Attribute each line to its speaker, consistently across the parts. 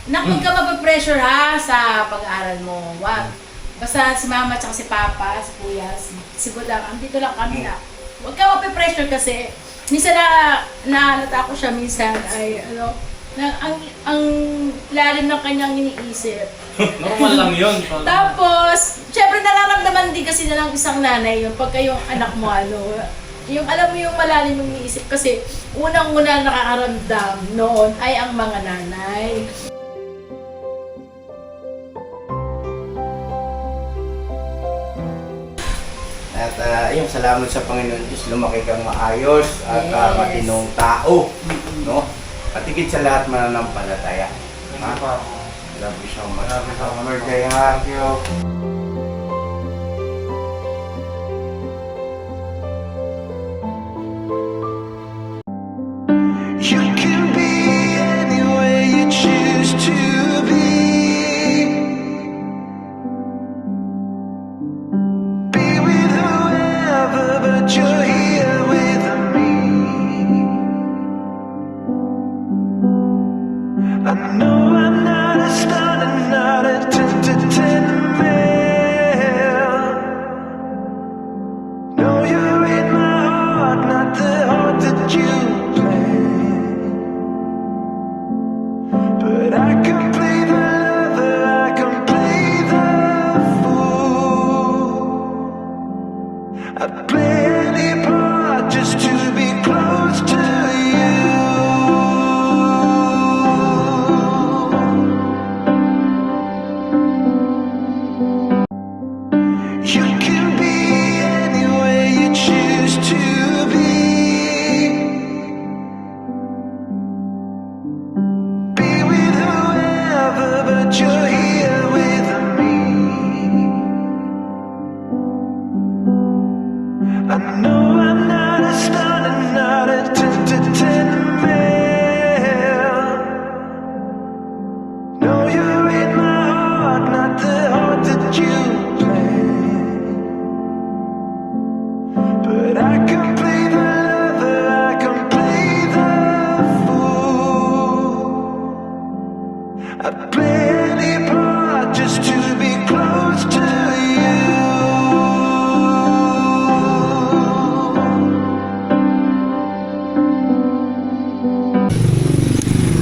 Speaker 1: Huwag ka mapag-pressure ha sa pag-aaral mo. Wag. Basta si mama at si papa, si kuya, si Budang, andito lang kami na. Huwag ka mapag-pressure kasi minsan nahalata ko siya minsan ay ang lalim ng kanyang iniisip.
Speaker 2: Normal lang yun.
Speaker 1: Tapos, syempre nararamdaman din kasi na ng isang nanay yung pagka yung anak mo yung alam mo yung malalim yung iniisip kasi unang-una nakakaramdam noon ay ang mga nanay.
Speaker 3: At ayun, salamat sa Panginoon Diyos, lumaki kang maayos at matinong tao, no? Patigid sa lahat mananampalataya. Ha? Love you so much. Happy birthday, ha? Thank you.
Speaker 4: You can be any way you choose to be. Be with whoever, but you're here with me. I know I'm not a star and not a 10 man. No, you're in my heart, not the heart that you but I can play the lover, I can play the fool. I'd play any part just to be close to you. You can be any way you choose to be. But you're here with me. I know I'm not a star and not a 10 man. No, you're in my heart, not the heart that you planned. But I can play the lover, I can play the fool. I'd play any part just to be close to you.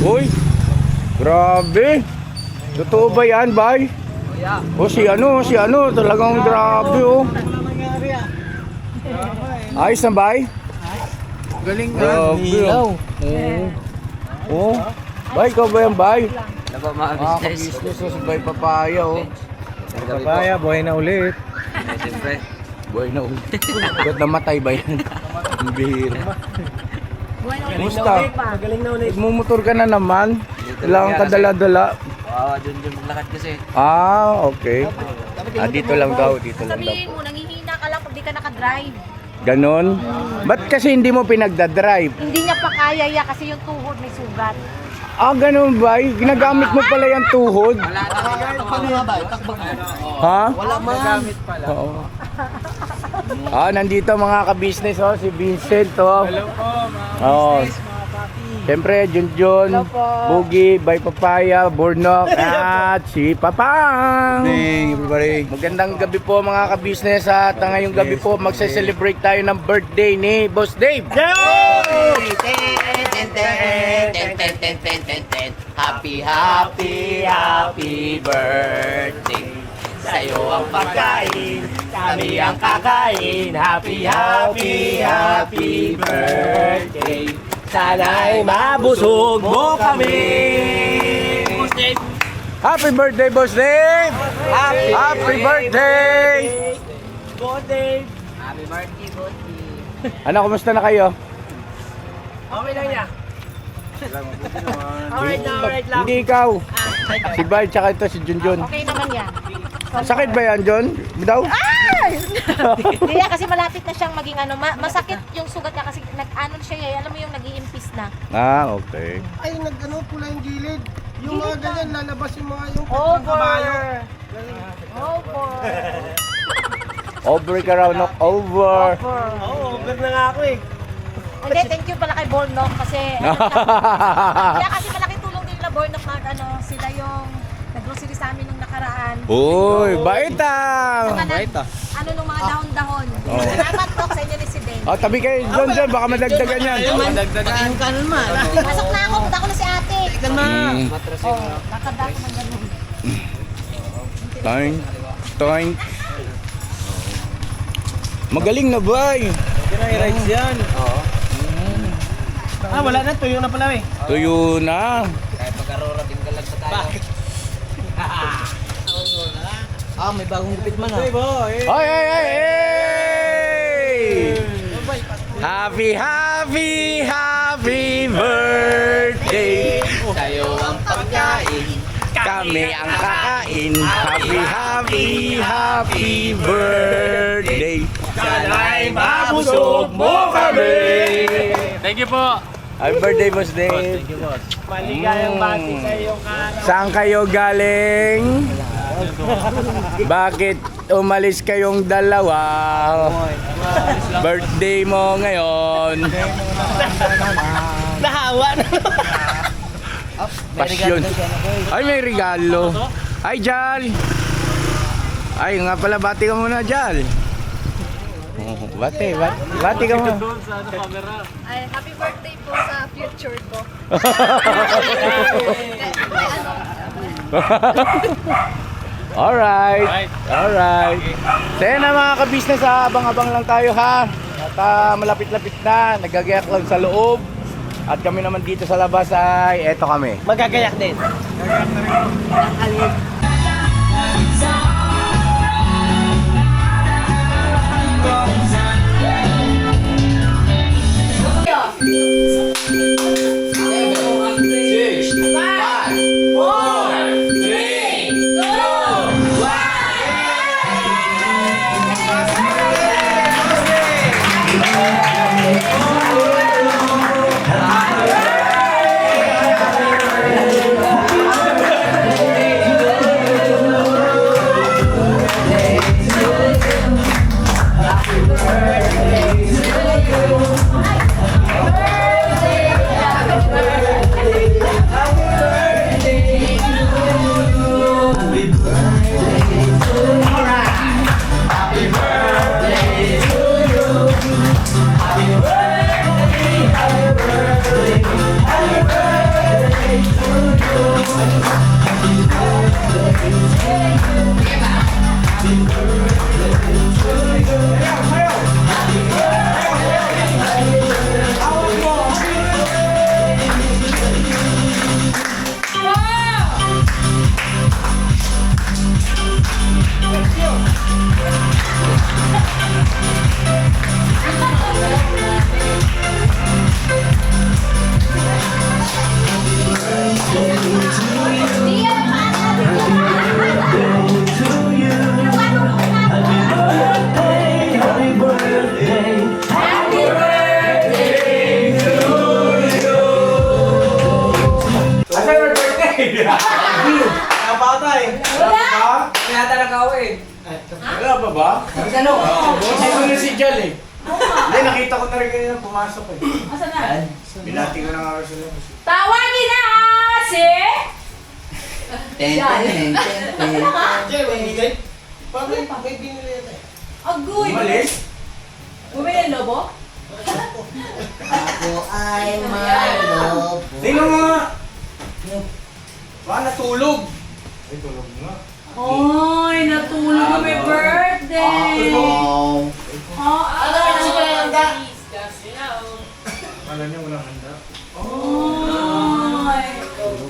Speaker 3: Uy, grabe. Totoo ba yan, bay? O si ano, talagang grabe, oh. Ayos na, bay?
Speaker 2: Galing
Speaker 3: Grabe, oh. Oh. Bay, ikaw ba yan, bay?
Speaker 5: Dapat mga business.
Speaker 3: Business si Bay Papaya, oh.
Speaker 2: Papaya, buhay na ulit.
Speaker 5: Siyempre.
Speaker 3: Boy na ulit. Ba't namatay ba yan? Ang bihira. Kumusta?
Speaker 2: Magaling na ulit.
Speaker 3: Magmumotor ka na naman? Kailangan ka dala-dala.
Speaker 5: Wow, dun maglakad kasi.
Speaker 3: Okay. Dito lang daw, dito lang daw.
Speaker 1: Sabihin mo, nangihina ka lang pag di ka nakadrive.
Speaker 3: Ganon? Ba't kasi hindi mo pinagdadrive?
Speaker 1: Hindi niya pa kaya kasi yung tuhod may sugat.
Speaker 3: Ganun ba? Ginagamit mo pala yung tuhod? Ha?
Speaker 2: Wala magamit pala.
Speaker 3: Oo. Nandito mga ka-business, oh, si Vincent, oh.
Speaker 2: Hello po, mga
Speaker 3: Oh.
Speaker 2: business, mga papi.
Speaker 3: Siyempre, Junjun, Boogie, Bay Papaya, Bornok, at si Papang.
Speaker 2: Hey, everybody.
Speaker 3: Magandang gabi po mga ka-business at ngayong gabi po magse-celebrate tayo ng birthday ni Boss Dave.
Speaker 5: Happy, happy, happy birthday. Sa'yo ang pagkain, kami ang kakain. Happy, happy, happy birthday. Sana'y mabusog mo kami.
Speaker 3: Happy birthday, Boss Dave! Happy birthday!
Speaker 5: Birthday! Happy birthday, birthday.
Speaker 3: Ano, kumusta na kayo?
Speaker 5: Okay lang niya. Alright lang.
Speaker 3: Hindi ikaw. Si Bay, tsaka ito si Junjun.
Speaker 1: Okay naman yan.
Speaker 3: Sakit ba yan, John? Daw?
Speaker 1: Hindi yan, kasi malapit na siyang maging masakit yung sugat niya kasi nag-ano siya alam mo yung nag-i-impis na.
Speaker 3: Okay.
Speaker 2: Ay, nag-ano pula yung gilid. Yung mga ganyan, lalabas yung mga yung
Speaker 1: Over!
Speaker 3: Over ka raw, knock over.
Speaker 2: Oo, over na nga ako eh.
Speaker 1: Hindi, thank you pala kay Bornok kasi kaya kasi malaking tulong din na
Speaker 6: born of sila yung nag-grocery sa amin nung nakaraan.
Speaker 3: Uy, baita!
Speaker 6: Ano nung mga dahon-dahon.
Speaker 3: Oh.
Speaker 6: Salamat po sa inyo ni si Ben.
Speaker 3: Oh, tabi kayo dyan, baka madagdagan yan.
Speaker 6: Pasok na ako, punta ko na si ate. Oh, nakada ko ng ganun.
Speaker 3: Toink, toink. Magaling na, boy.
Speaker 5: i-rides yan. Oo. Ah, wala na. Tuyo na pala eh.
Speaker 3: Tuyo na.
Speaker 5: Kahit mag-arorating ka lang sa tayo. Bakit? Ah, may bagong gupit man ah. Hey, boy!
Speaker 3: Ay, ay, ay, ay! Happy, happy, happy birthday!
Speaker 5: Sa'yo ang pagkain.
Speaker 3: Kami ang kakain. Happy, happy, happy birthday!
Speaker 5: Sana'y mabusog mo kami!
Speaker 7: Thank you po.
Speaker 3: Happy birthday, Boss Dave.
Speaker 5: Thank you, boss. Maligayang bati sa iyong kanan.
Speaker 3: Saan kayo galing? Bakit umalis kayong dalawa? Birthday mo ngayon.
Speaker 5: Nahawa na.
Speaker 3: Pasyon. Ay, may regalo. Ay, Jal. Ay, nga pala, bati ka muna, Jal. Oh, bati ka muna.
Speaker 6: Ay, happy birthday po sa future ko.
Speaker 3: Alright. Alright. Kaya na mga kabisnes, abang-abang lang tayo ha. At malapit-lapit na, nagagayak lang sa loob. At kami naman dito sa labas ay eto kami.
Speaker 5: Magagayak din.
Speaker 3: Wala pa ba? Ano? Kasi ko na si Jal eh. Hindi, nakita ko na rin kanina pumasok eh.
Speaker 1: Asa na?
Speaker 3: Binati ko na nga rin sila.
Speaker 1: Tawagin na si...
Speaker 2: May binili yan eh.
Speaker 1: Agoy!
Speaker 3: Umalis?
Speaker 1: Bumili ang lobo?
Speaker 5: Ako ay malo.
Speaker 3: Sino nga? Baka natulog. Ay, tulog nga.
Speaker 1: Oy, natulog kami birthday!
Speaker 5: Oh.
Speaker 1: Ano na si Kalanda?
Speaker 3: Kala niya walang handa.
Speaker 1: Oy!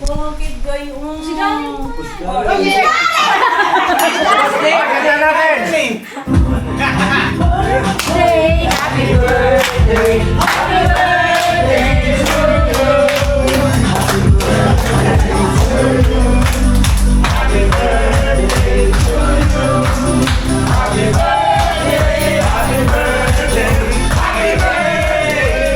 Speaker 1: Bakit gayon? Si Dani!
Speaker 3: Ay, kanta natin!
Speaker 1: Say happy birthday! Happy birthday to you! Happy birthday to you! Happy birthday! Happy birthday! Happy birthday to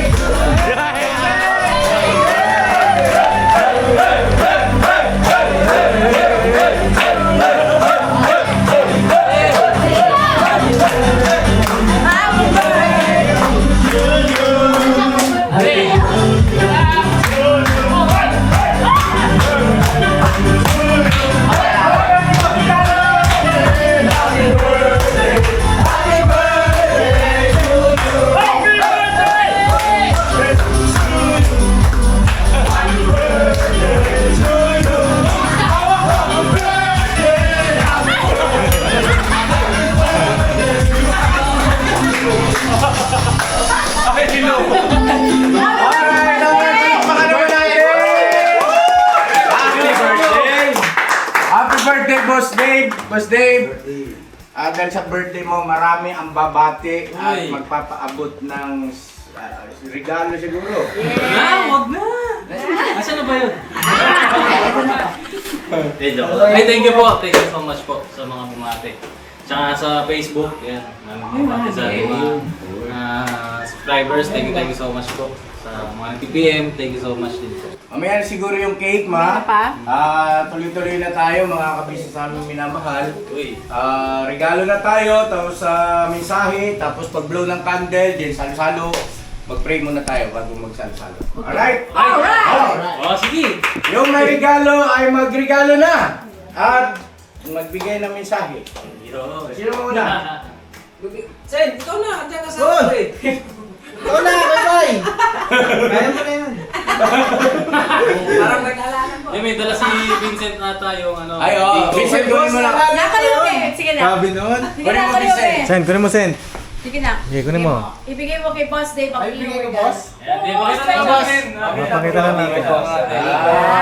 Speaker 1: you!
Speaker 3: Boss Dave. Boss Dave. Dahil sa birthday mo, marami ang babati at
Speaker 7: Uy.
Speaker 3: magpapaabot ng regalo siguro.
Speaker 7: Wag na! Asan na ba yun? Ay, thank you po. Thank you so much po sa mga bumati. Tsaka sa Facebook, yan. Bumati sa ating mga subscribers. Thank you so much po. Sa mga TPM, thank you so much din po.
Speaker 3: Mamaya na siguro yung cake, ma.
Speaker 1: Ano pa?
Speaker 3: Tuloy-tuloy na tayo, mga kabisnes namin minamahal.
Speaker 7: Uy.
Speaker 3: Regalo na tayo, tapos mensahe, tapos pag-blow ng candle, din salo-salo. Mag-pray muna tayo bago magsalo-salo. Alright?
Speaker 1: Alright!
Speaker 7: Oh, sige!
Speaker 3: Yung may regalo ay magregalo na. At magbigay ng mensahe. Sino muna?
Speaker 7: Sen, ikaw na! Diyan ka sa
Speaker 5: Good! Ikaw na, bye-bye! Kaya mo na yun.
Speaker 7: Parang nag-alanan ko. may dala si Vincent ata yung ano.
Speaker 3: Ay, oo. Vincent, gawin mo na.
Speaker 1: Nakalimutin! Sige na!
Speaker 5: Sabi nun.
Speaker 1: Sige na, nakalimutin!
Speaker 5: Send, kunin mo send.
Speaker 1: Sige na.
Speaker 5: Sige, kunin mo.
Speaker 1: Ibigay mo kay Boss Dave ang
Speaker 2: Ay, bigay
Speaker 1: iyong
Speaker 2: ko,
Speaker 1: regalo.
Speaker 2: boss.
Speaker 7: Di ba kita na natin?
Speaker 5: Mapakita lang natin.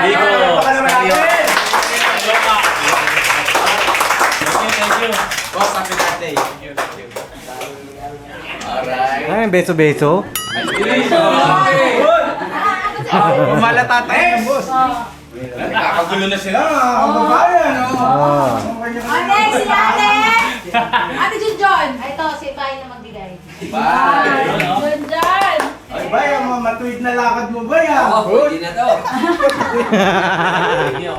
Speaker 7: Dito.
Speaker 3: Baka naman natin.
Speaker 7: Thank you.
Speaker 5: Boss, happy birthday.
Speaker 3: Alright.
Speaker 5: Ay, beso-beso.
Speaker 3: Malata tayo, boss. Nakakagulo na sila, mga kababayan.
Speaker 1: Ate, si Ate! Ate Junjun!
Speaker 6: Ito, si Bay na magbigay.
Speaker 3: Bye.
Speaker 1: Junjun!
Speaker 3: Ay, bay, ang mga matuwid na lakad mo, bay, ah.
Speaker 8: Hindi na to.
Speaker 7: Thank you.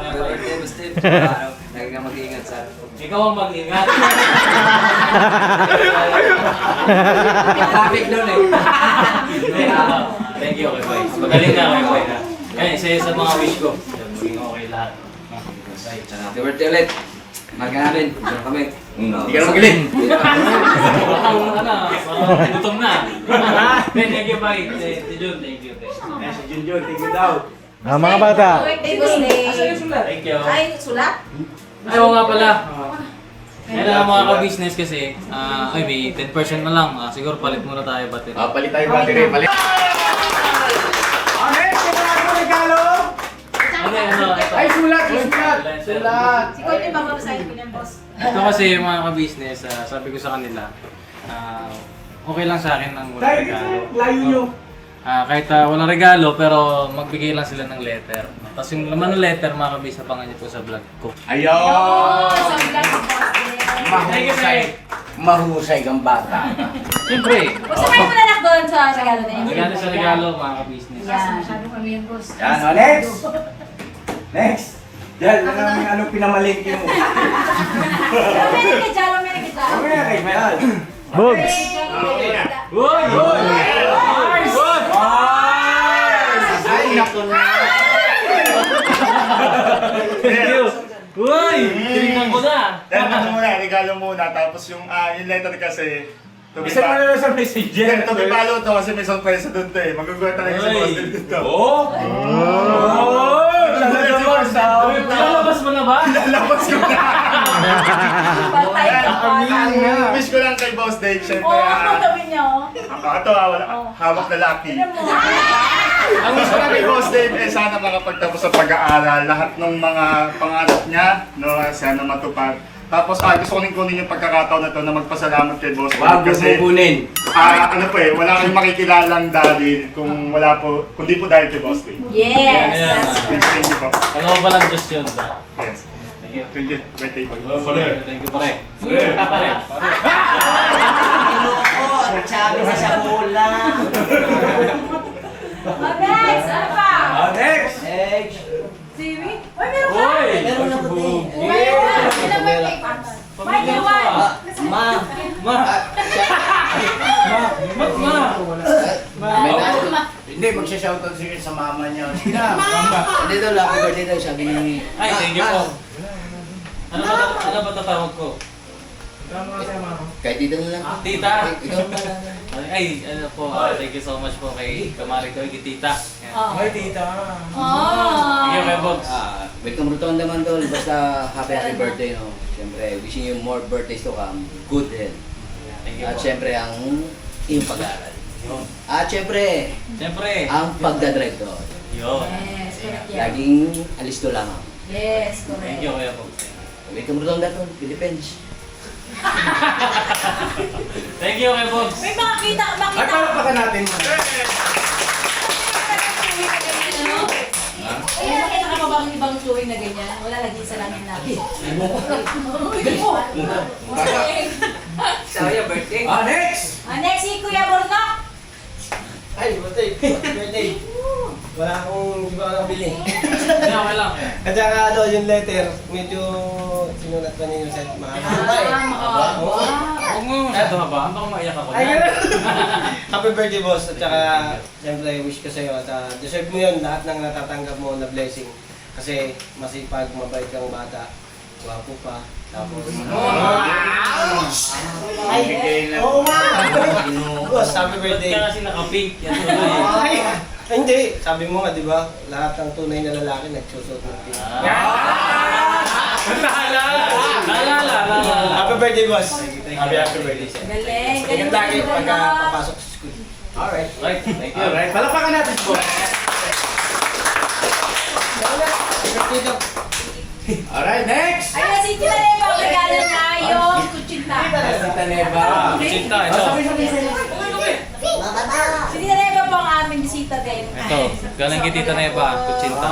Speaker 8: Lagi ka mag-iingat sa
Speaker 7: Ikaw ang mag-ingat.
Speaker 8: traffic doon eh.
Speaker 7: Thank you, okay, bye. Magaling na, okay, bye. Kaya isa sa mga wish ko. Maging okay lahat.
Speaker 8: Happy birthday ulit. Marga namin. Diyan kami.
Speaker 3: Hindi ka na magaling.
Speaker 7: Gutom na. Thank you, bye. Si Jun, thank you.
Speaker 3: Si Junjun, thank you daw.
Speaker 5: Mga bata.
Speaker 1: Birthday, Boss Dave!
Speaker 7: Thank you.
Speaker 1: Ay, sulat?
Speaker 7: Ay, oo nga pala. Kaya lang mga ka-business kasi, ay may 10% na lang. Siguro palit muna tayo battery.
Speaker 3: Palit tayo battery, palit. Okay, sino mo regalo?
Speaker 7: Ano, ito.
Speaker 3: Ay, sulat, sulat. Sulat.
Speaker 1: Ikaw yung babasahin ko niyan, Boss.
Speaker 7: Ito kasi mga ka-business, sabi ko sa kanila, okay lang sa akin ng walang
Speaker 3: Tayo
Speaker 7: regalo.
Speaker 3: dito, layo nyo.
Speaker 7: Kahit walang regalo, pero magbigay lang sila ng letter. Tapos yung laman ng letter, mga ka-business, abangan niyo po sa vlog ko.
Speaker 3: Ayun.
Speaker 1: Sa vlog ni Boss Dave.
Speaker 3: Mahusay. Mahusay kang bata.
Speaker 7: Siyempre,
Speaker 1: Basta kayo mo na doon sa regalo na yun.
Speaker 7: regalo sa regalo, mga ka-business.
Speaker 1: Yan, sabi kami yan, Boss.
Speaker 3: Yan, o, next. Next. Yan, namin ano pinamalingki mo.
Speaker 1: Meron ka dyan, meron ka dyan.
Speaker 3: Okay, kay Mel.
Speaker 5: Bogs.
Speaker 7: Uy! Uy!
Speaker 3: Ay, naku na.
Speaker 7: Thank you! Uy! Tinignan ko na!
Speaker 9: Ano muna, regalo muna, tapos yung letter kasi,
Speaker 3: Isa mo na lang sa messenger.
Speaker 9: to be follow to kasi may surprise doon to eh. Magugulat talaga si Boss Dave dito.
Speaker 3: Oh!
Speaker 7: Lalabas mo na ba?
Speaker 9: Lalabas ko na!
Speaker 1: Patay ka pa.
Speaker 9: Wish ko lang kay Boss Dave, syempre.
Speaker 1: Oo, sabi niya, oh.
Speaker 9: Ito wala, hawak na lucky.
Speaker 1: Tignan mo.
Speaker 9: Ang wish ko lang kay Boss Dave eh sana makapagtapos sa pag-aaral. Lahat ng mga pangarap niya, no, sana matupad. Tapos gusto ko rin kunin yung pagkakataon na to na magpasalamat kay Boss
Speaker 3: Wag
Speaker 9: Dave kasi
Speaker 3: kukunin.
Speaker 9: ano po eh, wala kayong makikilalang dahil kung wala po, kundi po dahil kay Boss Dave.
Speaker 1: Yes, that's
Speaker 9: Yes, thank you po.
Speaker 7: Ano ba lang Diyos yun?
Speaker 9: Yes.
Speaker 7: Thank you.
Speaker 9: Thank you. Birthday boy.
Speaker 7: Thank you, pare. Pare.
Speaker 8: Sabi sa bola.
Speaker 1: Oh, next, ano pa?
Speaker 3: Next.
Speaker 1: Siri? Uy, meron ka?
Speaker 7: Uy!
Speaker 8: Meron na puti.
Speaker 1: Meron ka? Ilang birthday pa? May iwan.
Speaker 8: Ma.
Speaker 3: Hindi, magsha-shoutout siya sa mama niya. Sige na.
Speaker 8: Hindi daw, happy birthday daw, sabi ni...
Speaker 7: Ay, thank you po. Ano ba tatawag ko?
Speaker 8: Kahit dito na lang.
Speaker 7: Tita!
Speaker 8: Ikaw na lang.
Speaker 7: Ay, ano po, thank you so much po kay Kamari ko, kay Tita. Yan.
Speaker 1: Oh.
Speaker 5: tita.
Speaker 7: Thank you, kay
Speaker 1: Oh.
Speaker 7: Bogs.
Speaker 8: Welcome rotonda man tol. Basta happy birthday no. Siyempre, wishing you more birthdays to come. Good health.
Speaker 7: Thank you
Speaker 8: At
Speaker 7: po.
Speaker 8: siyempre, ang iyong pag-aaral. At siyempre,
Speaker 7: Siyempre.
Speaker 8: ang pagdadrive to.
Speaker 7: Yun.
Speaker 1: Yes, correct yan.
Speaker 8: Laging alisto lang ako.
Speaker 1: Yes,
Speaker 7: Thank
Speaker 1: correct.
Speaker 7: you, Kuya Bogs.
Speaker 8: May tumulong na to, Philippines.
Speaker 7: Thank you kay Bogs.
Speaker 1: May makita.
Speaker 3: Ay, palapakan natin.
Speaker 1: Ay, nakita ka pa ba ang ibang chewing na ganyan? Wala lagi sa lamin natin.
Speaker 8: Saya birthday.
Speaker 3: Next!
Speaker 1: Next, si Kuya Bornok.
Speaker 5: Ay, birthday. Wala akong iba nakabili.
Speaker 7: Hindi, okay lang.
Speaker 5: At saka ano, yung letter, medyo sinulat pa niya yung set. Mahaba eh.
Speaker 7: Huwag mo masyado haba. Baka maiyak ako
Speaker 5: Ay,
Speaker 7: na.
Speaker 5: ganun. Happy birthday, boss. At saka, siyempre, wish ko sa'yo at deserve mo yun lahat ng natatanggap mo na blessing. Kasi masipag, mabait kang bata. Wapo pa. Tapos,
Speaker 3: Ay, bigay na.
Speaker 5: oo nga! Boss, happy
Speaker 7: Ba't
Speaker 5: birthday.
Speaker 7: ka kasi naka-pink? Yan tuloy.
Speaker 5: Ay, hindi. Sabi mo nga, di ba? Lahat ng tunay na lalaki nagsusuot ng pink.
Speaker 7: Naalala.
Speaker 5: Happy birthday, boss. Happy birthday sa'yo.
Speaker 1: Galing.
Speaker 5: Ingat lagi pagka papasok sa school.
Speaker 3: Alright.
Speaker 7: Right, thank you.
Speaker 3: Alright, palapakan natin po. Alright, next!
Speaker 1: Ayun, si Tita Neva, ang regalo niya yung kutsinta.
Speaker 3: Tita Neva.
Speaker 7: Kuchinta, ito.
Speaker 1: Si Tita Neva po ang aming bisita din.
Speaker 7: Ito, galing kay Tita Neva, kuchinta.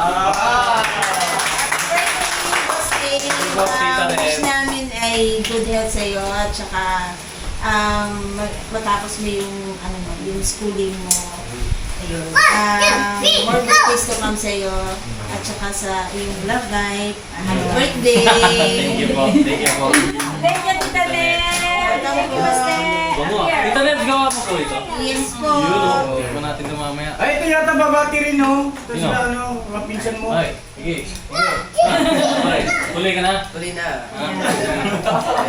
Speaker 7: Boss, Tita Neva.
Speaker 6: Wish namin ay good health sa'yo at saka matapos mo yung, yung schooling mo. Ayun. More birthdays to come sa'yo at saka sa iyong love life. Happy birthday!
Speaker 7: Thank you po, thank you po.
Speaker 1: Thank you, Tita Neva. Thank you, Basta.
Speaker 7: Bungo. Tita Neb, gawa po po ito.
Speaker 6: Yes po!
Speaker 7: Yun, oh. Hindi po natin ito mamaya.
Speaker 3: Ay, ito yata babati rin, no? Ito
Speaker 7: Sino?
Speaker 3: sila, ano, mga pinsan mo.
Speaker 7: Ay, sige. Okay, tuloy ka na.
Speaker 8: Tuloy na.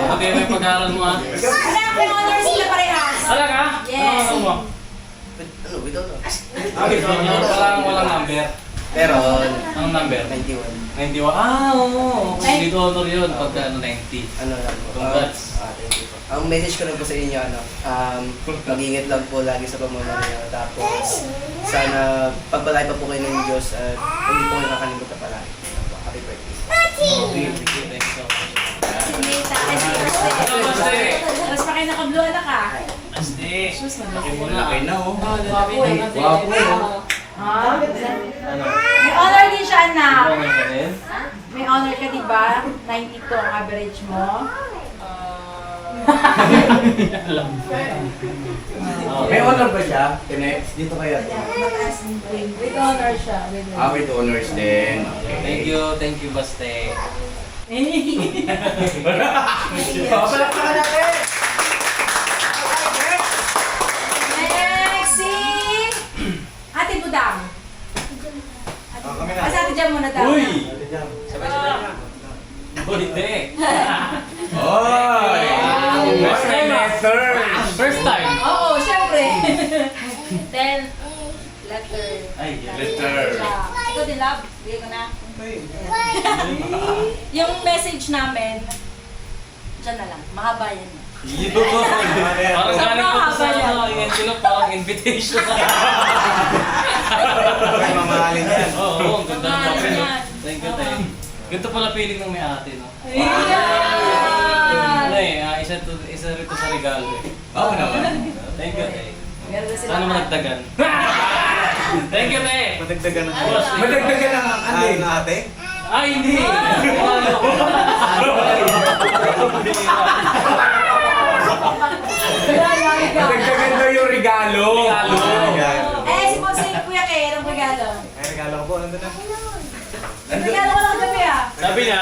Speaker 7: Pati may pag-aaral mo ha.
Speaker 1: Anak, may honor sila parehas.
Speaker 7: Talaga?
Speaker 1: Yes.
Speaker 7: Ano mo?
Speaker 8: Ano, without no.
Speaker 7: Walang number.
Speaker 8: Pero,
Speaker 7: Anong number?
Speaker 8: 91.
Speaker 7: 91. Oo. Dito honor yun pagka 90.
Speaker 8: Ano lang po.
Speaker 7: Congrats.
Speaker 8: Thank you po. Ang message ko lang po sa inyo, mag-ingat lang po lagi sa pamamahay. Tapos, sana pagbalay pa po kayo ng Diyos at hindi po kayo nakalimutan palagi. Happy birthday.
Speaker 7: Thanks so much.
Speaker 1: Si Nita. Si Basta. Tapos pa kayo naka-blue, anak ka.
Speaker 7: Asti.
Speaker 3: Laki mo, laki na, oh.
Speaker 7: Wapo.
Speaker 1: Ha?
Speaker 7: Ano?
Speaker 1: May honor din siya, anak.
Speaker 7: Ano ka rin?
Speaker 1: May honor ka, di ba? 92 ang average mo.
Speaker 3: May honor ba siya? Next, dito kaya.
Speaker 6: Mataas din po yung
Speaker 1: With honor siya.
Speaker 3: With honors din.
Speaker 7: Thank you, Baste.
Speaker 3: Palakpakan natin!
Speaker 1: Next, si Ate Budang.
Speaker 3: Kami na.
Speaker 1: Asa Ate Jam muna daw.
Speaker 7: Uy! Uy, hindi.
Speaker 3: Oy!
Speaker 7: First time. First time.
Speaker 1: Oo, syempre. Then, letter.
Speaker 7: Ay,
Speaker 3: Letter.
Speaker 1: Ikaw din, love. Bigay ko na. Yung message namin, dyan na lang. Mahaba yan.
Speaker 7: Parang galing ko sa yung envelope, parang invitation.
Speaker 3: May mamahalin yan.
Speaker 7: Oo, ang ganda ng papel. no?
Speaker 1: Yan.
Speaker 7: Thank you, thank you. Ganito pala feeling ng may ate, no? Ano
Speaker 1: Ayan!
Speaker 7: eh, isa rito sa regalo eh.
Speaker 3: Oo naman.
Speaker 7: Thank you, te.
Speaker 1: Meron na sila.
Speaker 7: Sana managdagan. Thank you, te.
Speaker 3: Madagdagan ng Madagdagan ng ano ate?
Speaker 7: Ay, hindi!
Speaker 3: Madagdagan daw yung regalo.
Speaker 7: Regalo.
Speaker 1: Eh, si Bossing Kuya Kay, anong regalo?
Speaker 3: Ay, regalo ko po. Nandun na.
Speaker 1: Regalo ko lang gabi ah.
Speaker 7: Sabi niya,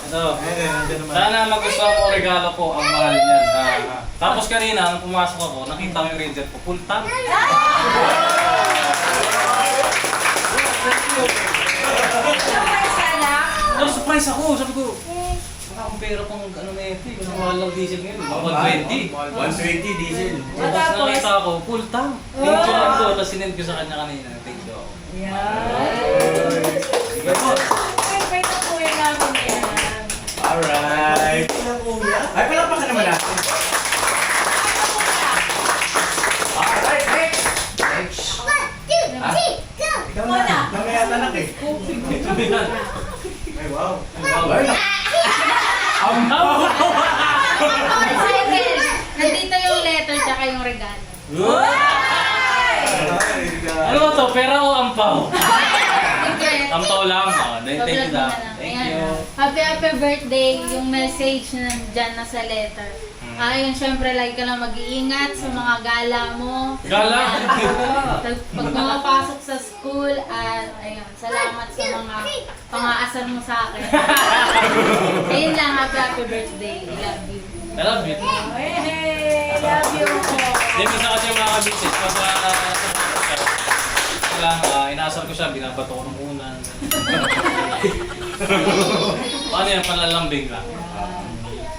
Speaker 7: ito, sana magustuhan mo regalo ko ang mahal niyan. Tapos kanina, nung pumasok ako, nakita ko yung ranger ko, full tank.
Speaker 1: Surprise ka na?
Speaker 7: Oh, surprise ako! Sabi ko, wala akong pera pang ano na ito eh. Mahal lang diesel ngayon. 120.
Speaker 3: 120 diesel.
Speaker 7: Tapos nakita ako, full tank. Thank you lang to. Tapos sinend ko sa kanya kanina. Thank you ako.
Speaker 1: Yan.
Speaker 7: Sige po.
Speaker 1: Favorite na kuya namin yan.
Speaker 3: Alright. Ay, palakpakan naman natin. Alright, next! Ikaw na. Ikaw na yata anak eh.
Speaker 7: Ito yan.
Speaker 3: Ay, wow.
Speaker 7: Wow.
Speaker 3: Ay,
Speaker 7: Ano ba to? Pera o ampaw? Ampaw lang. Oh, thank you na. Thank you.
Speaker 10: Happy birthday, yung message na dyan na sa letter. Ayun, syempre, lagi ka lang mag-iingat sa mga gala mo.
Speaker 7: Gala?
Speaker 10: Pag pumapasok sa school, at ayun, salamat sa mga pang-aasar mo sa akin. Ayun lang, happy birthday. I love you.
Speaker 7: I love you.
Speaker 1: Hey, love you.
Speaker 7: Hindi, minsan kasi yung mga ka-business, inaasar ko siya, binabato ko ng unan. Paano yan, panlalambing lang.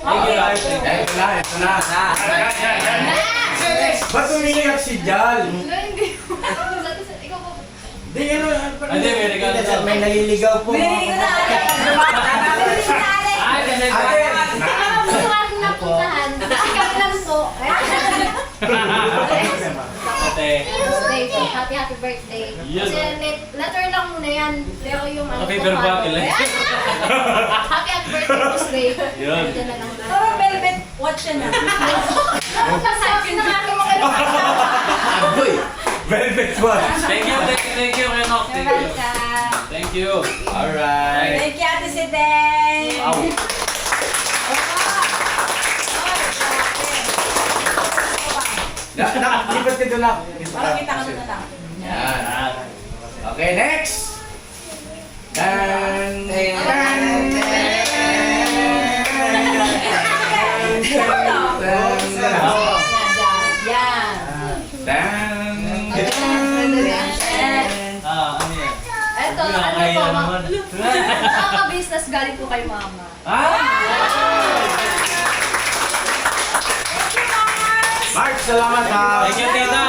Speaker 7: Thank you, guys.
Speaker 3: Ito na. Ba't umiiyak si Jal?
Speaker 10: Hindi.
Speaker 3: Di, ano,
Speaker 7: Hindi, may regalo daw.
Speaker 3: may naliligaw po.
Speaker 1: Binilig ko na
Speaker 7: Ay, ganun ba?
Speaker 10: Gusto ko aking napuntahan. Sikat lang po.
Speaker 7: Ate.
Speaker 10: Happy birthday.
Speaker 7: Yes.
Speaker 10: Kasi letter lang muna yan. Pero yung ano
Speaker 7: Paper bottle eh.
Speaker 10: Happy birthday, Boss Ray.
Speaker 7: Yun.
Speaker 10: Diyan na lang na.
Speaker 1: Parang velvet watch yan na.
Speaker 10: Sabi ng aking mga
Speaker 3: Agoy! Velvet watch.
Speaker 7: Thank you, Renok. Thank you. Thank you.
Speaker 3: Alright.
Speaker 1: Thank you, Ate Sideng.
Speaker 7: Wow.
Speaker 3: Lipat dito na.
Speaker 1: Parang kita ka doon na lang.
Speaker 3: Yan. Okay, next! Dan, dan,
Speaker 1: Yan.
Speaker 7: Ano yan?
Speaker 10: Eto,
Speaker 7: Kaya naman.
Speaker 10: Nakaka-business galing po kay mama.
Speaker 3: Mark, salamat ha!
Speaker 7: Thank you, tita.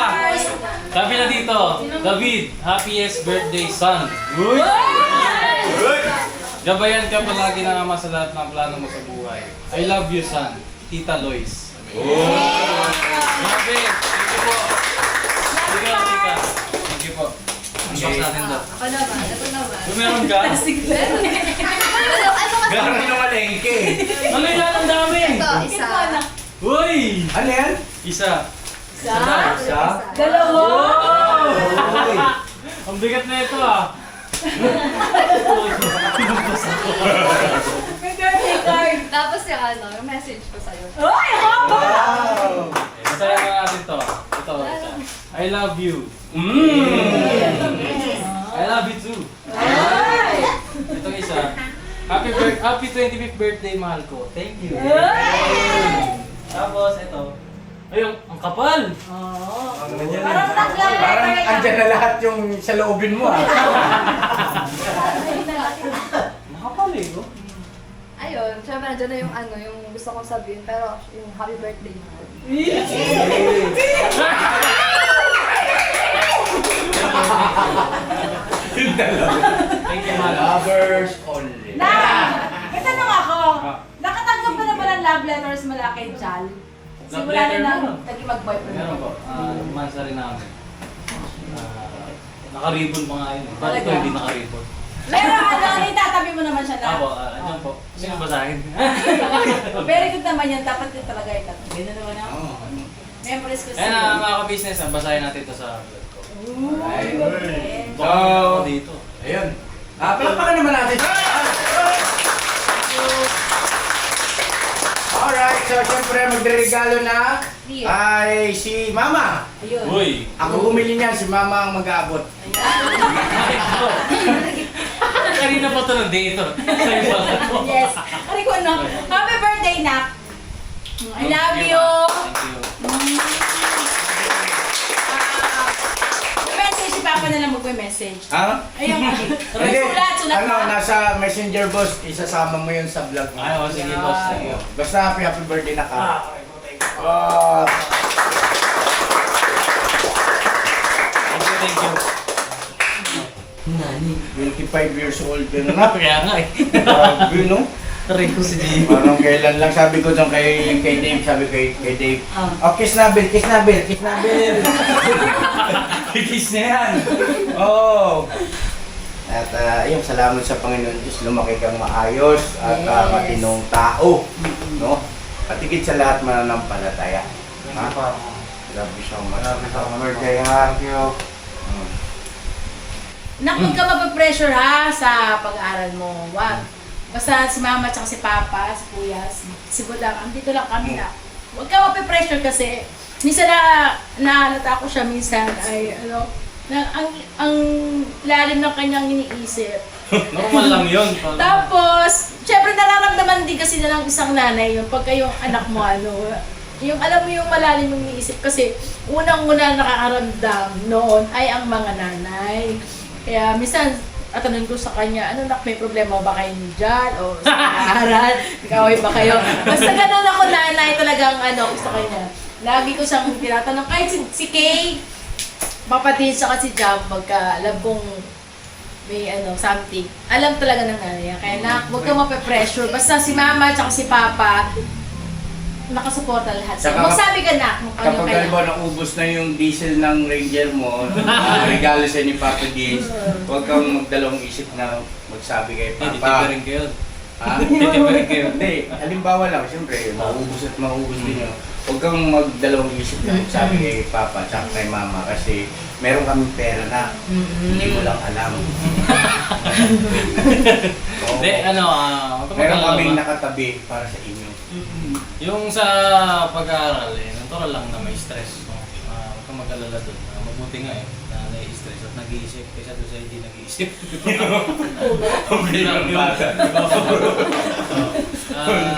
Speaker 7: Sabi na dito, David, happiest birthday, son. Uy! Gabayan ka palagi ng ama sa lahat ng plano mo sa buhay. I love you, son. Tita Lois. Grabe. Thank you po. Thank you, tita. Thank you po. Ang box natin to.
Speaker 10: Ako naman, ito naman.
Speaker 7: Kung meron ka,
Speaker 3: Gano'n yung malengke.
Speaker 7: ano yan? Ang dami.
Speaker 10: Ito, isa.
Speaker 7: Uy!
Speaker 3: Ano yan?
Speaker 7: Isa. Isa daw.
Speaker 3: Isa?
Speaker 1: Dalawa.
Speaker 3: Uy.
Speaker 7: Ang bigat na ito ah.
Speaker 1: May birthday card.
Speaker 10: Tapos yung ano, yung message ko sa'yo.
Speaker 1: Ay, haba!
Speaker 3: Wow!
Speaker 7: Masaya na natin to. Ito, isa. I love you. I love you too. Ito isa. Happy 25th birthday, mahal ko. Thank you. Tapos ito. Ayun, ang kapal.
Speaker 1: Parang tatlo.
Speaker 3: Parang andyan na lahat yung sa loobin mo ah.
Speaker 7: Makapal eh, no?
Speaker 10: Ayun, syempre nandiyan na yung ano, yung gusto kong sabihin, pero yung happy birthday mo.
Speaker 3: Yung dalawa.
Speaker 7: Thank you, mahal.
Speaker 3: Lovers only.
Speaker 1: Na! May tanong ako. Nakatanggap ka na ba ng love letters mula kay Jal? Simula
Speaker 7: letter
Speaker 1: na
Speaker 7: meron.
Speaker 1: naging mag-boyfriend.
Speaker 7: Meron po. Mansa rin namin. Naka-ribbon pa nga yun. Bakit ito
Speaker 1: Talaga?
Speaker 7: hindi naka-ribbon?
Speaker 1: Meron ano, itatabi mo naman siya na.
Speaker 7: Ako, andyan po. Sino basahin?
Speaker 1: Very good naman yan. Dapat yun talaga itatabi. Ganun naman ako. Memories ko
Speaker 7: Ayan
Speaker 1: sa'yo.
Speaker 7: mga ka-business, basahin natin ito sa vlog ko.
Speaker 3: Alright.
Speaker 7: Baka ako dito.
Speaker 3: Ayun. Palakpakan naman natin. Alright, so syempre magre-regalo na ay si Mama.
Speaker 1: Ayun.
Speaker 7: Uy!
Speaker 3: Ako bumili niyan, si Mama ang mag-aabot.
Speaker 7: Kanina pa ito ng date. Sa iba ko.
Speaker 1: Yes. Ari ko na. Happy birthday, Nak. I love you.
Speaker 7: Thank you.
Speaker 1: Message si Papa na lang magme-message.
Speaker 3: Ha?
Speaker 1: Ayun.
Speaker 3: Hindi,
Speaker 1: Sulat
Speaker 3: ano,
Speaker 1: ka.
Speaker 3: nasa messenger boss, isasama mo yun sa vlog mo.
Speaker 7: Ay, sige boss. Thank you.
Speaker 3: Basta happy birthday na ka. Oh.
Speaker 7: Thank you.
Speaker 3: 25 years old ka na na.
Speaker 7: Kaya nga eh.
Speaker 3: Grabe, no?
Speaker 7: Taray ko si Jimmy.
Speaker 3: Parang kailan lang sabi ko dun kay Dave, sabi kay Dave, oh, kiss na Bill, kiss na Bill, kiss na Bill. Kiss na yan. Oh. At ayun, salamat sa Panginoon Diyos, lumaki kang maayos at matinong tao. No? At higit sa lahat mananampalataya. Ha? Love you so much.
Speaker 5: Love you so much.
Speaker 3: Birthday, ha?
Speaker 5: Thank you.
Speaker 1: Nak, huwag ka mapapressure ha sa pag-aaral mo. Wag. Basta si mama at si papa, si kuya, si Budang, andito lang kami na. Huwag ka mapapressure kasi minsan naalata ko siya minsan ay ang lalim ng kanyang iniisip.
Speaker 7: Normal lang yun.
Speaker 1: Tapos, syempre nararamdaman din kasi na ng isang nanay yun pagka yung anak mo yung alam mo yung malalim yung iniisip kasi unang-una nakakaramdam noon ay ang mga nanay. Kaya minsan, atanong ko sa kanya, ano nak, may problema ba kayo dyan? O sa pag-aaral? Ikaway ba kayo? Basta ganun ako nanay talagang gusto kanya. Lagi ko siyang tinatanong, kahit si Kay, papatiin siya kasi Jam, alam kong may something. Alam talaga ng nanay. Kaya nak, huwag ka mape-pressure. Basta si mama at si papa, nakasuporta lahat.
Speaker 3: Saka
Speaker 1: Magsabi ka na kung ano
Speaker 3: Kapag halimbawa naubos na yung diesel ng Ranger mo, regalo sa ni Papa Diz, huwag kang magdalawang isip na magsabi kay
Speaker 7: Hindi,
Speaker 3: Papa.
Speaker 7: titiparin kayo.
Speaker 3: Ha? Titiparin kayo. Hindi, halimbawa lang, siyempre, maubos at maubos din yun. Huwag kang magdalawang isip na magsabi kay Papa at kay Mama kasi meron kaming pera na. Hindi mo lang alam.
Speaker 7: Hindi,
Speaker 3: Meron kaming nakatabi para sa inyo.
Speaker 7: yung sa pag-aaral, natural lang na may stress. No? Huwag kang mag-alala doon. Mabuti nga na nai-stress at nag-iisip kaysa doon sa hindi nag-iisip. Okay lang yun.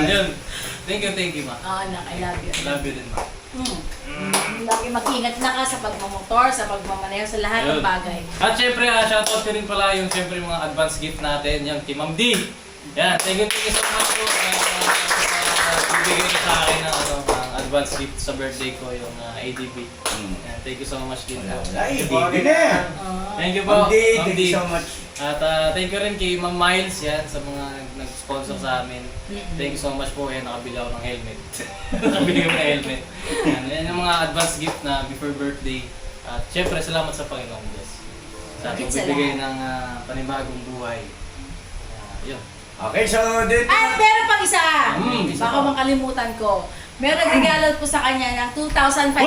Speaker 7: Yun. Thank you, ma.
Speaker 1: Anak, I love you.
Speaker 7: Love you din, ma.
Speaker 1: Lagi mag-ingat na ka sa pagmamotor, sa pagmamaneho, sa lahat ng
Speaker 7: Ayun.
Speaker 1: bagay.
Speaker 7: At syempre, shoutout ko rin pala yung syempre mga advance gift natin, yung kay Ma'am D. Yan, thank you so much po. Bibigay ko sa akin ng advance gift sa birthday ko, yung ADB. Yan, thank you so much din po.
Speaker 3: Ay, hindi na.
Speaker 7: Thank you po.
Speaker 3: Thank you so much.
Speaker 7: At thank you rin kay Ma'am Miles yan sa mga nag-sponsor sa amin. Thank you so much po. Yan, nakabili ako ng helmet. Nakabili ko ng helmet. Yan yung mga advance gift na before birthday. At syempre, salamat sa Panginoong Diyos. Sa ating bibigay ng panibagong buhay. Yun.
Speaker 3: Okay, so dito.
Speaker 1: At meron pang isa!
Speaker 7: Isa
Speaker 1: Baka
Speaker 7: pa.
Speaker 1: makalimutan ko. Meron nagregalo po sa kanya ng 2,500!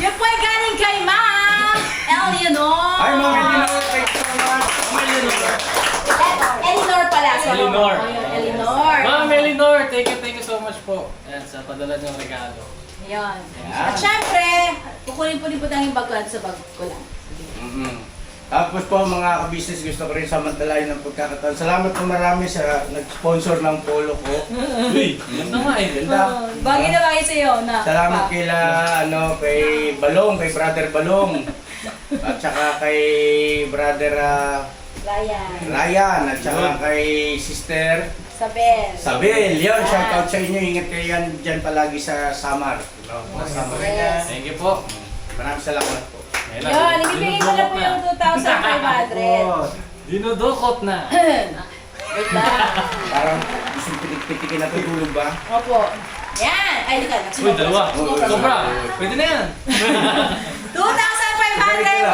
Speaker 1: Yan po ay galing kay Ma'am Eleanor!
Speaker 3: Ay, Ma'am Eleanor, thank you so much.
Speaker 1: Elinor pala. Sorry.
Speaker 7: Elinor.
Speaker 1: Elinor.
Speaker 7: Ma'am Elinor, thank you so much po. Yan, sa padala niyong regalo.
Speaker 1: Yan. At syempre, kukunin po yung bag ko sa bag ko lang.
Speaker 3: Tapos po mga ka-business, gusto ko rin samantalahin ng pagkakataon. Salamat po marami sa nag-sponsor ng polo ko.
Speaker 7: Uy, ganda nga eh.
Speaker 3: Ganda.
Speaker 1: Bagay na bagay sa'yo na.
Speaker 3: Salamat kay Balong, kay Brother Balong. At saka kay Brother Ryan. At saka kay Sister Sabel. Yun, shoutout sa inyo. Ingat kayo yan dyan palagi sa Samar.
Speaker 1: Yes.
Speaker 7: Thank you po.
Speaker 3: Maraming salamat po.
Speaker 1: Yan, ibibigay ko na po yung 2,500.
Speaker 7: Dinudukot na.
Speaker 1: Wait lang.
Speaker 3: Parang gusto pitik-pitikin na tutulog ba?
Speaker 1: Opo. Yan. Ay, di ka.
Speaker 7: Uy, dalawa. Sobra. Pwede na yan.
Speaker 1: 2,500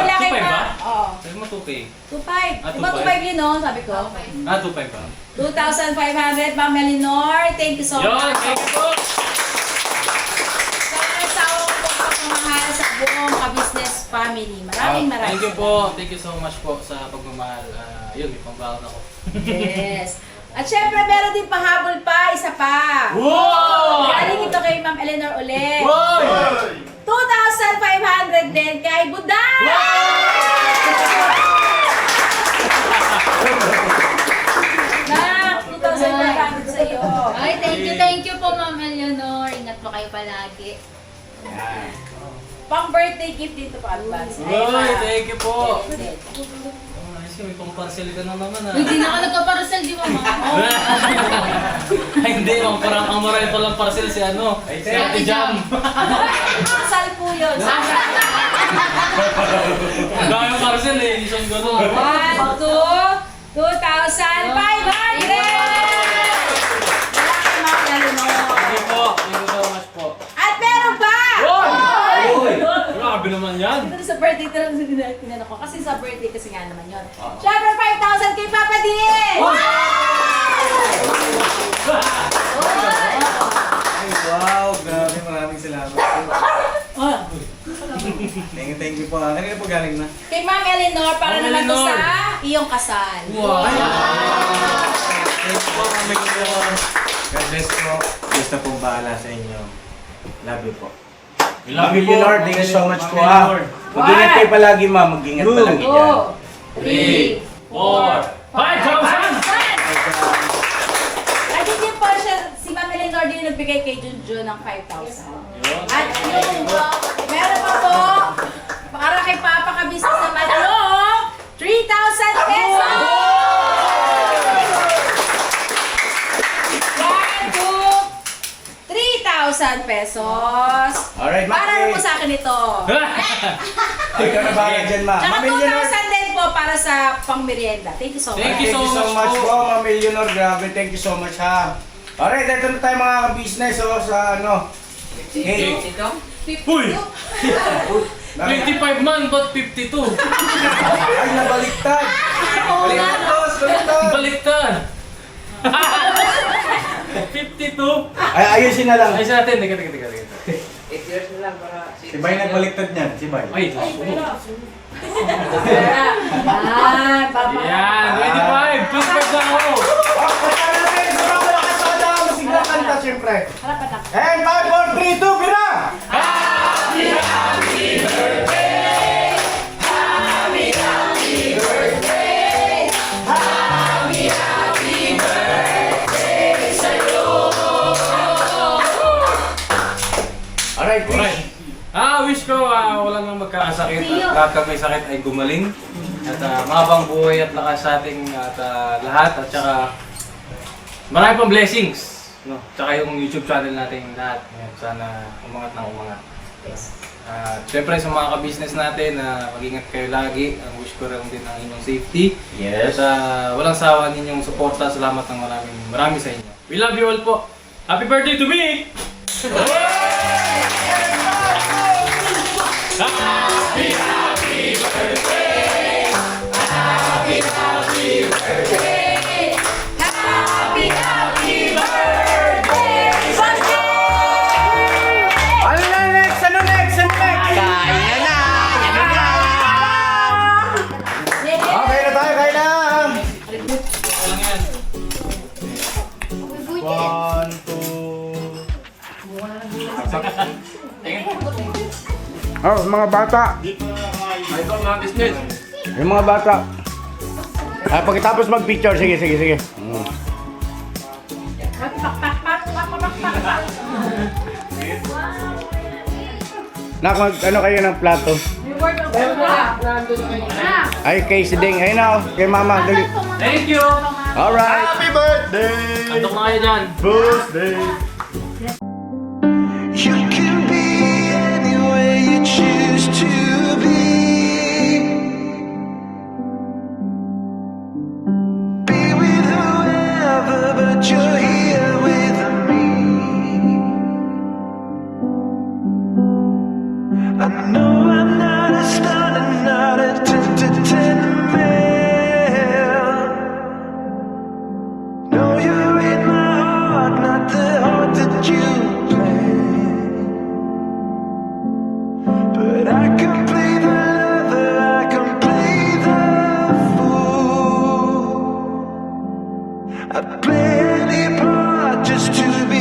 Speaker 1: mula kay
Speaker 7: 2,500 ba?
Speaker 1: Ma. Oo.
Speaker 7: Sabi mo 2K.
Speaker 1: 2,500.
Speaker 7: Ah,
Speaker 1: Diba 2,500 yun, no? Sabi ko.
Speaker 7: 2,500 ba?
Speaker 1: 2,500, Ma'am Elinor. Thank you so
Speaker 7: Yun,
Speaker 1: much.
Speaker 7: thank you po.
Speaker 1: Sa asawa ko po pagmamahal sa buong ka-business family. Maraming.
Speaker 7: Thank you po. Thank you so much po sa pagmamahal. Yun, may pambawal ako.
Speaker 1: Yes. At syempre, meron din pahabol pa, isa pa.
Speaker 7: Wow!
Speaker 1: Galing ito kay Ma'am Eleanor ulit.
Speaker 7: Wow!
Speaker 1: 2,500 din kay Budang! Na, 2,500 sa iyo.
Speaker 10: Ay, thank you po, Ma'am Eleanor. Ingat po kayo palagi.
Speaker 3: Yan.
Speaker 1: Pang birthday gift dito pa advance.
Speaker 7: Uy, thank you po.
Speaker 1: Yes.
Speaker 7: Ayos yun, may pang-parcel ka na naman ah.
Speaker 10: Hindi na ako nagpa-parcel, di ba, Ma'am?
Speaker 7: Ay, hindi. Ang maray palang parcel si ano. Si Ate Jam.
Speaker 1: Kasal po yun.
Speaker 7: Ang dami parcel eh. Isang gano'n.
Speaker 1: 1, 2, 2,500!
Speaker 7: Thank you po. Thank you so much po.
Speaker 1: At meron pa!
Speaker 7: Uy! Grabe naman yan.
Speaker 1: Ito sa birthday ito lang tinanong ko. Kasi sa birthday kasi nga naman yun. Siyempre, 5,000 kay Papa Din!
Speaker 11: Thank you po. Kanina po galing na.
Speaker 1: Kay Ma'am Eleanor, para
Speaker 7: Ma'am
Speaker 1: naman to
Speaker 7: Eleanor.
Speaker 1: sa iyong kasal.
Speaker 7: Wow!
Speaker 11: Thank you po, Ma'am Eleanor. God bless po. Diyos na pong bahala sa inyo. Love you po.
Speaker 7: We love
Speaker 3: Ma'am
Speaker 7: you po.
Speaker 3: Eleanor, thank you so much
Speaker 7: Ma'am
Speaker 3: po ha.
Speaker 7: Eleanor.
Speaker 3: Mag-ingat kayo palagi ma'am, mag-ingat palagi dyan.
Speaker 1: 2, 3,
Speaker 7: 4, 5,000!
Speaker 1: At hindi po siya, si Ma'am Eleanor din yung nagbigay kay Junjun ng 5,000. At yung, meron pa po, para kay Papa Kabisnes naman, 3,000 pesos! 3,000 pesos.
Speaker 3: Alright, Ma'am.
Speaker 1: Para po sa akin ito.
Speaker 3: Ay, ka na ba dyan ma'am?
Speaker 1: Tsaka
Speaker 3: Ma'am Eleanor,
Speaker 1: 2,000 din po para sa pang-merienda. Thank you so much.
Speaker 7: Thank you
Speaker 3: thank you so much po, Ma'am Eleanor. Grabe, thank you so much ha. Alright, ito na tayo mga ka-business sa ano. Hey.
Speaker 7: Uy! 25 man, but 52?
Speaker 3: Ay, nabaliktad. Baliktad.
Speaker 7: Baliktad! 52?
Speaker 3: Ay, ayusin na lang.
Speaker 7: Ay, sa atin. Teka.
Speaker 11: Si Bay nagbaliktad niyan. Si Bay.
Speaker 7: Ay,
Speaker 1: Ah, Papa.
Speaker 7: yan, 25! Plus 5 lang ako!
Speaker 3: Kanta natin, sa mga malakas sa kanta, masigla kanta siyempre.
Speaker 1: Harap ka na.
Speaker 3: And 5, 4, 3, 2, bira! Alright,
Speaker 7: Alright. Wish ko wala nang magkakasakit at lahat ng may sakit ay gumaling. At mahabang buhay at lakas sa ating at lahat. At saka marami pang blessings. No? Tsaka yung YouTube channel natin lahat. Ayan, sana umangat ng umangat. Siyempre sa mga ka-business natin, mag-ingat kayo lagi. Ang wish ko rin din ang inyong safety.
Speaker 3: Yes.
Speaker 7: At walang sawa ninyong suporta. Salamat ng marami sa inyo. We love you all po. Happy birthday to me!
Speaker 3: Ano na next? Ano next? Ano next? Kain na! Okay na tayo, kain na! 1, 2... mga bata. Yung mga bata. Pagkatapos mag-picture, sige. Nak, ano kayo ng plato? Ay, kay si Ding. Ayun na, kay Mama. Dali.
Speaker 7: Thank you!
Speaker 3: Alright.
Speaker 9: Happy birthday!
Speaker 7: Antok na kayo dyan.
Speaker 9: Birthday!
Speaker 4: You can be anywhere you choose to be. Be with whoever, but you're here with me. I know I'm not a star and not a 10 man. No, you're in my heart, not the heart that you but I can play the lover, I can play the fool. I'd play any part just to be